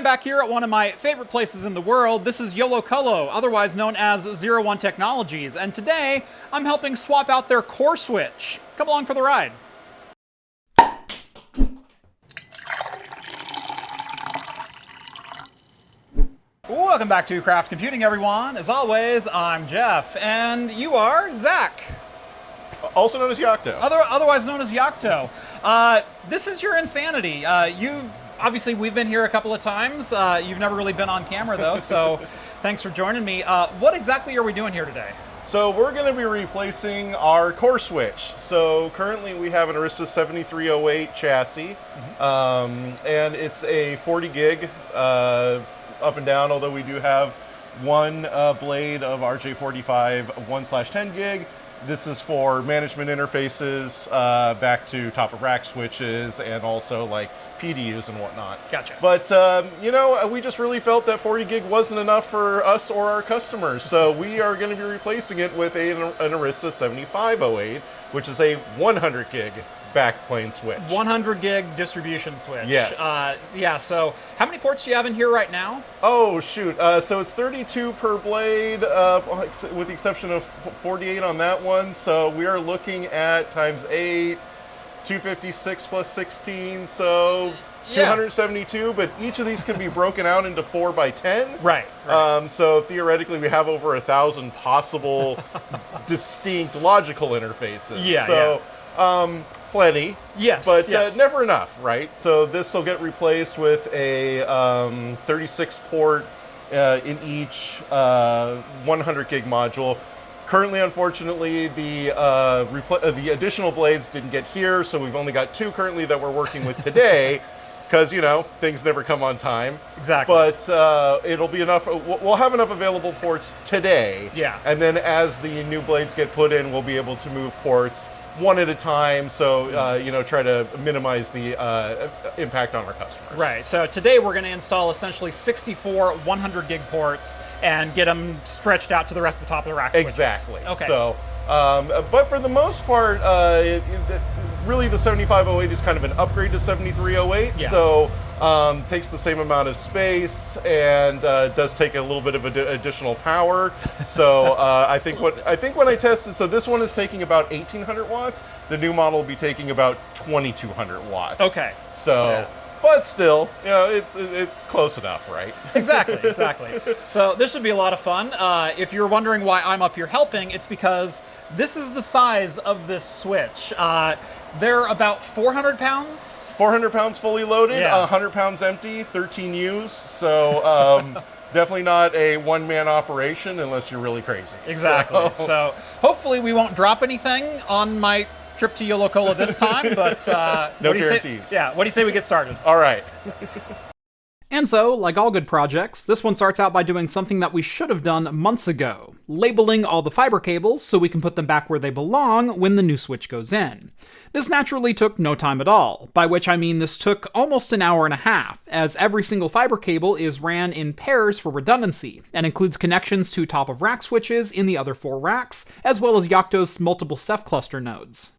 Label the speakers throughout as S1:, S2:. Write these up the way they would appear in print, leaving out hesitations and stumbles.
S1: I'm back here at one of my favorite places in the world. This is Yolo Colo, otherwise known as 01 Technologies, and today I'm helping swap out their core switch. Come along for the ride. Welcome back to Craft Computing, everyone. As always, I'm Jeff, and you are Zach.
S2: Also known as Yocto.
S1: Otherwise known as Yocto. This is your insanity. Obviously, we've been here a couple of times. You've never really been on camera, though, so thanks for joining me. What exactly are we doing here today?
S2: So we're going to be replacing our core switch. So currently we have an Arista 7308 chassis, and it's a 40 gig up and down, although we do have one blade of RJ45 1/10 gig. This is for management interfaces back to top of rack switches and also like PDUs and whatnot.
S1: Gotcha.
S2: But, we just really felt that 40 gig wasn't enough for us or our customers. So we are going to be replacing it with an Arista 7508, which is a 100 gig backplane switch. 100
S1: gig distribution switch.
S2: Yes.
S1: Yeah, so how many ports do you have in here right now?
S2: Oh, shoot. So it's 32 per blade, with the exception of 48 on that one. So we are looking at times 8, 256 plus 16, so 272, but each of these can be broken out into 4x10.
S1: Right.
S2: So theoretically, we have over 1,000 possible distinct logical interfaces.
S1: Yeah.
S2: So, plenty.
S1: Yes.
S2: But
S1: yes.
S2: Never enough, right? So this will get replaced with a 36 port in each 100 gig module. Currently, unfortunately, the additional blades didn't get here, so we've only got 2 currently that we're working with today, because, things never come on time.
S1: Exactly.
S2: But it'll be enough. We'll have enough available ports today.
S1: Yeah.
S2: And then as the new blades get put in, we'll be able to move ports one at a time, so try to minimize the impact on our customers.
S1: Right. So today we're going to install essentially 64 100 gig ports and get them stretched out to the rest of the top of the rack switches.
S2: Exactly.
S1: Okay.
S2: So, but for the most part, really the 7508 is kind of an upgrade to 7308.
S1: Yeah.
S2: So takes the same amount of space and does take a little bit of additional power. So I think when I tested, so this one is taking about 1,800 watts. The new model will be taking about 2,200 watts.
S1: Okay.
S2: So.
S1: Yeah.
S2: But still, it's close enough, right?
S1: Exactly. So this should be a lot of fun. If you're wondering why I'm up here helping, it's because this is the size of this switch. They're about 400 pounds?
S2: 400 pounds fully loaded,
S1: yeah.
S2: 100 pounds empty, 13 U's. So definitely not a one-man operation unless you're really crazy.
S1: Exactly. So hopefully we won't drop anything on my trip to Yolo Colo this time, but
S2: no guarantees.
S1: What do you say we get started?
S2: All right.
S1: And so, like all good projects, this one starts out by doing something that we should have done months ago, labeling all the fiber cables so we can put them back where they belong when the new switch goes in. This naturally took no time at all, by which I mean this took almost an hour and a half, as every single fiber cable is ran in pairs for redundancy, and includes connections to top-of-rack switches in the other 4 racks, as well as Yocto's multiple Ceph cluster nodes.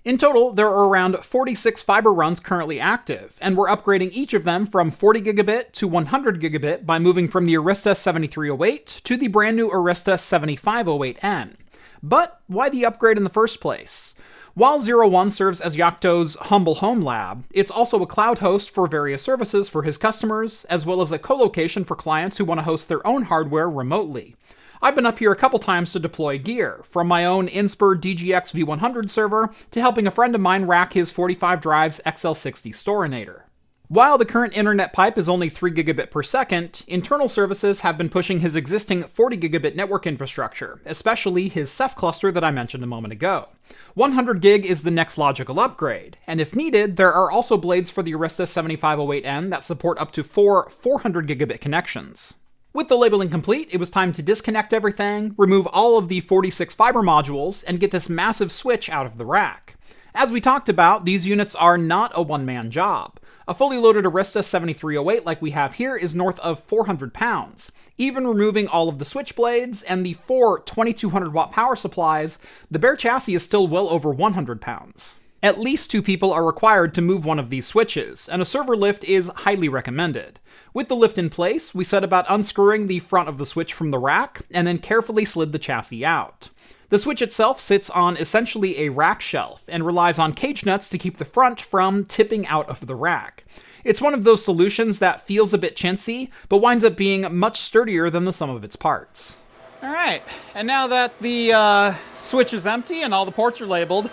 S1: In total, there are around 46 fiber runs currently active, and we're upgrading each of them from 40 gigabit to 100 gigabit by moving from the Arista 7308 to the brand new Arista 7508N. But why the upgrade in the first place? While 01 serves as Yocto's humble home lab, it's also a cloud host for various services for his customers, as well as a co-location for clients who want to host their own hardware remotely. I've been up here a couple times to deploy gear, from my own Inspur DGX V100 server to helping a friend of mine rack his 45 drives XL60 Storinator. While the current internet pipe is only 3 gigabit per second, internal services have been pushing his existing 40 gigabit network infrastructure, especially his Ceph cluster that I mentioned a moment ago. 100 gig is the next logical upgrade, and if needed, there are also blades for the Arista 7508N that support up to 4 400 gigabit connections. With the labeling complete, it was time to disconnect everything, remove all of the 46 fiber modules, and get this massive switch out of the rack. As we talked about, these units are not a one-man job. A fully loaded Arista 7308 like we have here is north of 400 pounds. Even removing all of the switch blades and the 4 2200 watt power supplies, the bare chassis is still well over 100 pounds. At least 2 people are required to move one of these switches, and a server lift is highly recommended. With the lift in place, we set about unscrewing the front of the switch from the rack, and then carefully slid the chassis out. The switch itself sits on essentially a rack shelf, and relies on cage nuts to keep the front from tipping out of the rack. It's one of those solutions that feels a bit chintzy, but winds up being much sturdier than the sum of its parts.
S3: Alright, and now that the switch is empty and all the ports are labeled,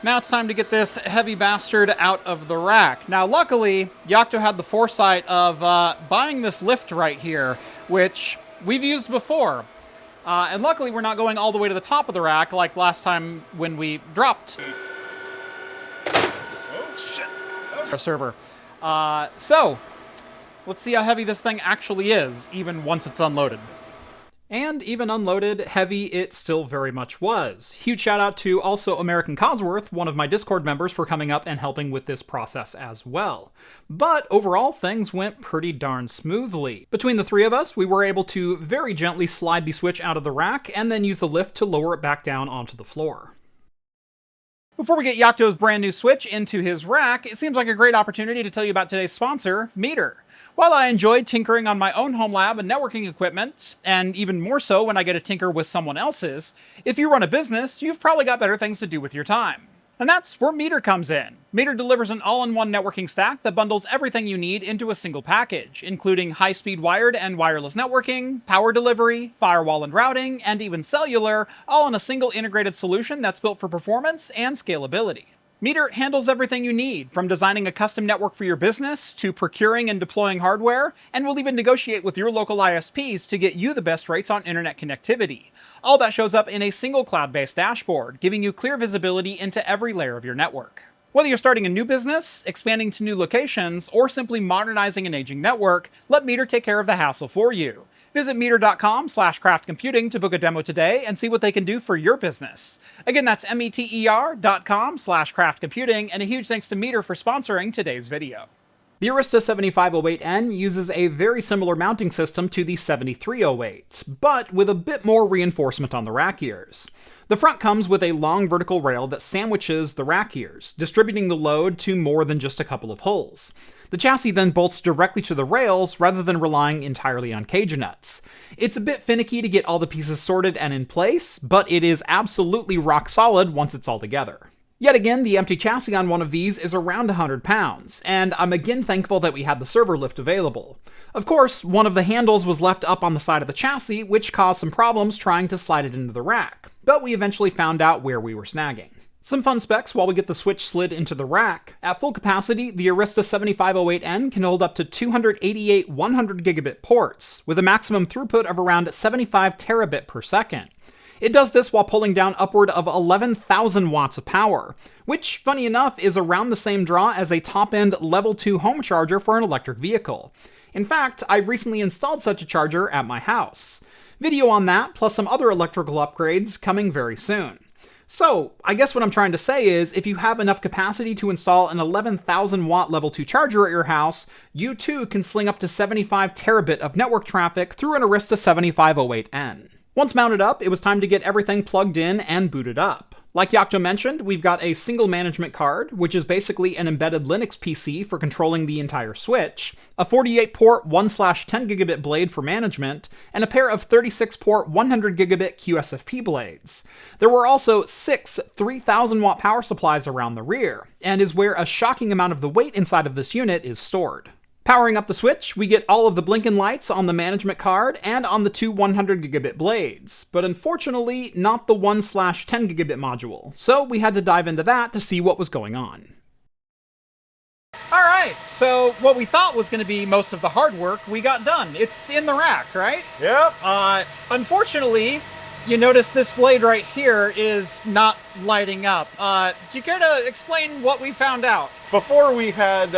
S3: now it's time to get this heavy bastard out of the rack. Now luckily, Yocto had the foresight of buying this lift right here, which we've used before. And luckily we're not going all the way to the top of the rack like last time when we dropped our server. So, let's see how heavy this thing actually is, even once it's unloaded.
S1: And even unloaded, heavy it still very much was. Huge shout out to also American Cosworth, one of my Discord members, for coming up and helping with this process as well. But overall, things went pretty darn smoothly. Between the 3 of us, we were able to very gently slide the switch out of the rack and then use the lift to lower it back down onto the floor.
S3: Before we get Yocto's brand new switch into his rack, it seems like a great opportunity to tell you about today's sponsor, Meter. While I enjoyed tinkering on my own home lab and networking equipment, and even more so when I get to tinker with someone else's, if you run a business, you've probably got better things to do with your time. And that's where Meter comes in. Meter delivers an all-in-one networking stack that bundles everything you need into a single package, including high-speed wired and wireless networking, power delivery, firewall and routing, and even cellular, all in a single integrated solution that's built for performance and scalability. Meter handles everything you need, from designing a custom network for your business, to procuring and deploying hardware, and will even negotiate with your local ISPs to get you the best rates on internet connectivity. All that shows up in a single cloud-based dashboard, giving you clear visibility into every layer of your network. Whether you're starting a new business, expanding to new locations, or simply modernizing an aging network, let Meter take care of the hassle for you. Visit meter.com/craftcomputing to book a demo today and see what they can do for your business. Again, that's meter.com/craftcomputing, and a huge thanks to Meter for sponsoring today's video.
S1: The Arista 7508N uses a very similar mounting system to the 7308, but with a bit more reinforcement on the rack ears. The front comes with a long vertical rail that sandwiches the rack ears, distributing the load to more than just a couple of holes. The chassis then bolts directly to the rails rather than relying entirely on cage nuts. It's a bit finicky to get all the pieces sorted and in place, but it is absolutely rock solid once it's all together. Yet again, the empty chassis on one of these is around 100 pounds, and I'm again thankful that we had the server lift available. Of course, one of the handles was left up on the side of the chassis, which caused some problems trying to slide it into the rack, but we eventually found out where we were snagging. Some fun specs while we get the switch slid into the rack. At full capacity, the Arista 7508N can hold up to 288 100 gigabit ports, with a maximum throughput of around 75 terabit per second. It does this while pulling down upward of 11,000 watts of power, which, funny enough, is around the same draw as a top-end level 2 home charger for an electric vehicle. In fact, I recently installed such a charger at my house. Video on that, plus some other electrical upgrades, coming very soon. So, I guess what I'm trying to say is, if you have enough capacity to install an 11,000 watt level 2 charger at your house, you too can sling up to 75 terabit of network traffic through an Arista 7508N. Once mounted up, it was time to get everything plugged in and booted up. Like Yocto mentioned, we've got a single management card, which is basically an embedded Linux PC for controlling the entire switch, a 48-port 1/10 gigabit blade for management, and a pair of 36-port 100 gigabit QSFP blades. There were also 6 3,000 watt power supplies around the rear, and is where a shocking amount of the weight inside of this unit is stored. Powering up the switch, we get all of the blinking lights on the management card and on the 2 100 gigabit blades, but unfortunately not the 1/10 gigabit module, so we had to dive into that to see what was going on.
S3: Alright, so what we thought was going to be most of the hard work, we got done. It's in the rack, right?
S2: Yep.
S3: Unfortunately, you notice this blade right here is not lighting up. Do you care to explain what we found out?
S2: Before we had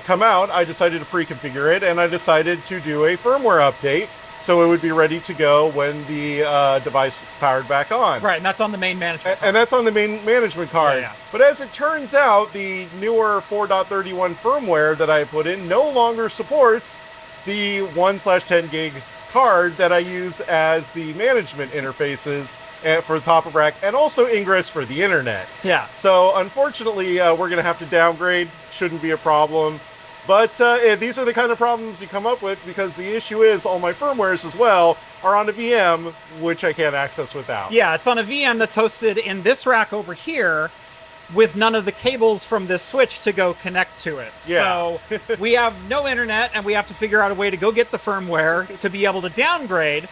S2: come out, I decided to pre-configure it, and I decided to do a firmware update so it would be ready to go when the device powered back on.
S3: Right, and that's on the main management card.
S2: And that's on the main management card.
S3: Yeah.
S2: But as it turns out, the newer 4.31 firmware that I put in no longer supports the 1/10 gig card that I use as the management interfaces for the top of rack, and also ingress for the internet.
S3: Yeah.
S2: So unfortunately, we're going to have to downgrade. Shouldn't be a problem. But these are the kind of problems you come up with, because the issue is all my firmwares as well are on a VM, which I can't access without.
S3: Yeah, it's on a VM that's hosted in this rack over here with none of the cables from this switch to go connect to it.
S2: Yeah.
S3: So we have no internet, and we have to figure out a way to go get the firmware to be able to downgrade.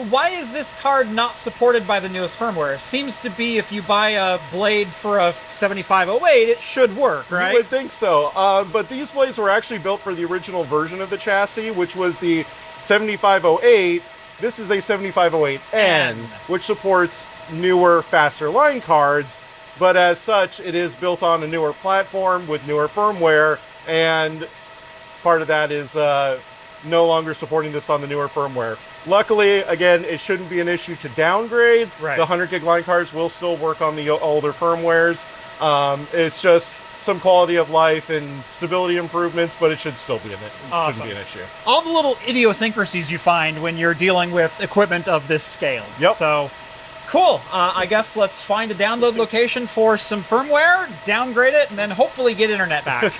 S3: Why is this card not supported by the newest firmware? Seems to be if you buy a blade for a 7508, it should work, right?
S2: You would think so. But these blades were actually built for the original version of the chassis, which was the 7508. This is a 7508N, which supports newer, faster line cards. But as such, it is built on a newer platform with newer firmware. And part of that is no longer supporting this on the newer firmware. Luckily, again, it shouldn't be an issue to downgrade.
S3: Right.
S2: The 100 gig line cards will still work on the older firmwares. It's just some quality of life and stability improvements, but it should still be shouldn't be an issue.
S3: All the little idiosyncrasies you find when you're dealing with equipment of this scale.
S2: Yep.
S3: So, cool. I guess let's find a download location for some firmware, downgrade it, and then hopefully get internet back.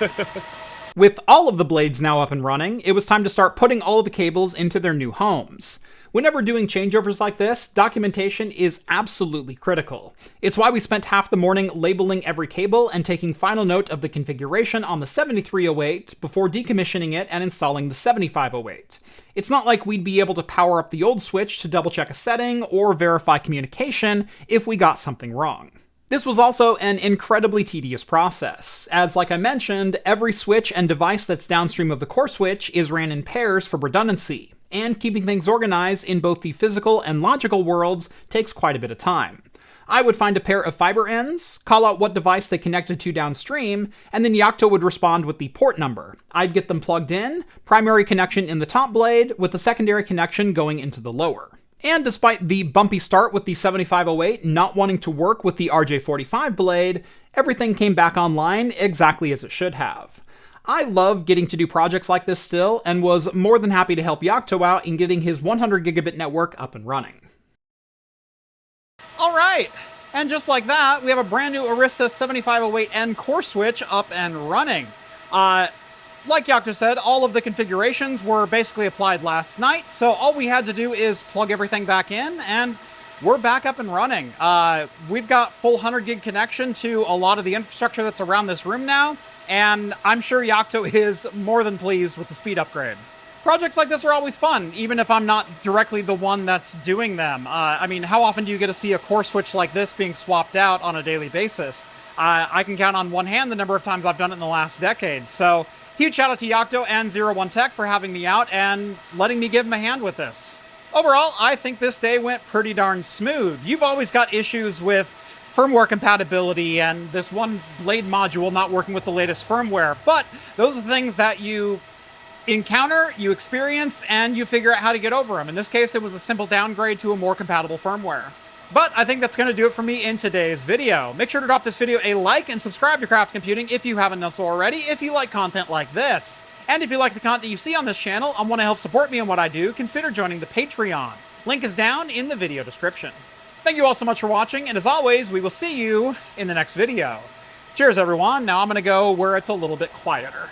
S1: With all of the blades now up and running, it was time to start putting all of the cables into their new homes. Whenever doing changeovers like this, documentation is absolutely critical. It's why we spent half the morning labeling every cable and taking final note of the configuration on the 7308 before decommissioning it and installing the 7508. It's not like we'd be able to power up the old switch to double check a setting or verify communication if we got something wrong. This was also an incredibly tedious process, as like I mentioned, every switch and device that's downstream of the core switch is ran in pairs for redundancy, and keeping things organized in both the physical and logical worlds takes quite a bit of time. I would find a pair of fiber ends, call out what device they connected to downstream, and then Yocto would respond with the port number. I'd get them plugged in, primary connection in the top blade, with the secondary connection going into the lower. And despite the bumpy start with the 7508 not wanting to work with the RJ45 blade, everything came back online exactly as it should have. I love getting to do projects like this still, and was more than happy to help Yocto out in getting his 100 gigabit network up and running.
S3: Alright, and just like that, we have a brand new Arista 7508N core switch up and running. Like Yocto said, all of the configurations were basically applied last night, so all we had to do is plug everything back in, and we're back up and running. We've got full 100 gig connection to a lot of the infrastructure that's around this room now, and I'm sure Yocto is more than pleased with the speed upgrade. Projects like this are always fun, even if I'm not directly the one that's doing them. I mean, how often do you get to see a core switch like this being swapped out on a daily basis? I can count on one hand the number of times I've done it in the last decade, so huge shout out to Yocto and 01 Tech for having me out and letting me give them a hand with this. Overall, I think this day went pretty darn smooth. You've always got issues with firmware compatibility and this one blade module not working with the latest firmware, but those are the things that you encounter, you experience, and you figure out how to get over them. In this case, it was a simple downgrade to a more compatible firmware. But I think that's going to do it for me in today's video. Make sure to drop this video a like and subscribe to Craft Computing if you haven't done so already, if you like content like this. And if you like the content you see on this channel and want to help support me in what I do, consider joining the Patreon. Link is down in the video description. Thank you all so much for watching, and as always, we will see you in the next video. Cheers, everyone. Now I'm going to go where it's a little bit quieter.